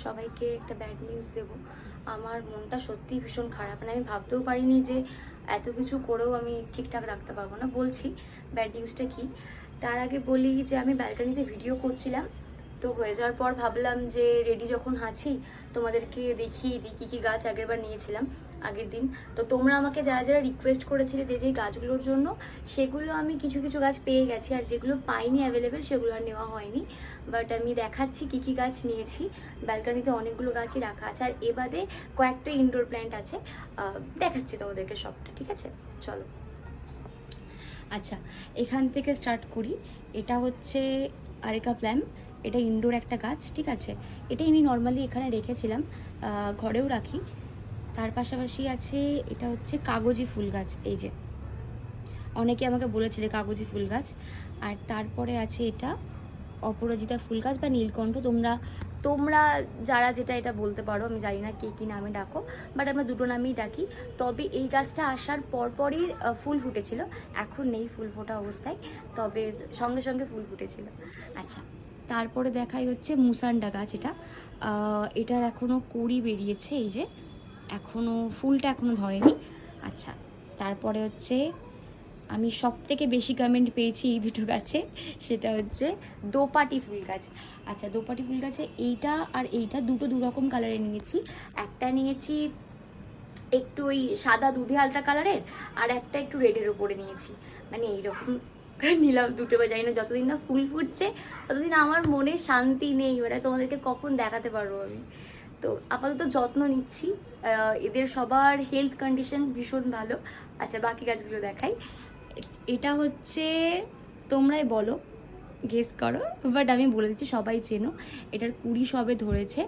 সবাইকে একটা bad news দেব। আমার মনটা সত্যিই ভীষণ খারাপ, মানে আমি ভাবতেও পারিনি যে এত কিছু করেও আমি ঠিকঠাক রাখতে পারবো না। বলছি ব্যাড নিউজটা কি। তার আগে বলি যে আমি ব্যালকনিতে ভিডিও করছিলাম, তো হয়ে যাওয়ার পর ভাবলাম যে রেডি যখন আছি তোমাদেরকে দেখিয়ে দিই কী কী গাছ আগেরবার নিয়েছিলাম আগের দিন। তো তোমরা আমাকে যারা যারা রিকোয়েস্ট করেছিলে যে যেই গাছগুলোর জন্য, সেগুলো আমি কিছু কিছু গাছ পেয়ে গেছি, আর যেগুলো পাইনি অ্যাভেলেবেল সেগুলো আর নেওয়া হয়নি। বাট আমি দেখাচ্ছি কী কী গাছ নিয়েছি। ব্যালকনিতে অনেকগুলো গাছই রাখা আছে, আর এ বাদে কয়েকটা ইনডোর প্ল্যান্ট আছে, দেখাচ্ছি তোমাদেরকে সবটা। ঠিক আছে, চলো। আচ্ছা, এখান থেকে স্টার্ট করি। এটা হচ্ছে আরেকা প্ল্যাম। এটা ইনডোর একটা গাছ, ঠিক আছে। এটা আমি নর্মালি এখানে রেখেছিলাম, ঘরেও রাখি। তার পাশাপাশি আছে এটা হচ্ছে কাগজি ফুল গাছ, এই যে অনেকে আমাকে বলেছিলে কাগজি ফুল গাছ। আর তারপরে আছে এটা অপরাজিতা ফুল গাছ বা নীলকণ্ঠ, তোমরা তোমরা যারা যেটা এটা বলতে পারো, আমি জানি না কে কী নামে ডাকো, বাট আমরা দুটো নামেই ডাকি। তবে এই গাছটা আসার পরপরই ফুল ফুটেছিল, এখন নেই ফুল ফোটা অবস্থায়, তবে সঙ্গে সঙ্গে ফুল ফুটেছিল। আচ্ছা, তারপরে দেখাই হচ্ছে মুসান্ডা গাছ। এটার এখনও কুঁড়ি বেরিয়েছে, এই যে এখনও ফুলটা এখনও ধরেনি। আচ্ছা, তারপরে হচ্ছে আমি সব থেকে বেশি কমেন্ট পেয়েছি এই দুটো গাছে, সেটা হচ্ছে দোপাটি ফুল গাছ। আচ্ছা, দোপাটি ফুল গাছে এইটা আর এইটা দুটো দুরকম কালারে নিয়েছি। একটা নিয়েছি একটু ওই সাদা দুধে আলতা কালারের, আর একটা একটু রেডের ওপরে নিয়েছি, মানে এইরকম নিলাম দুটো। বা জানি না, যতদিন না ফুল ফুটছে ততদিন আমার মনে শান্তি নেই, এবারে তোমাদেরকে কখন দেখাতে পারবো আমি। তো আপাতত যত্ন নিচ্ছি, এদের সবার হেলথ কন্ডিশন ভীষণ ভালো। আচ্ছা, বাকি গাছগুলো দেখাই। এটা হচ্ছে, তোমরাই বলো, গেস করো, বাট আমি বলে দিচ্ছি সবাই চেনো। এটার কুড়ি সবে ধরেছে।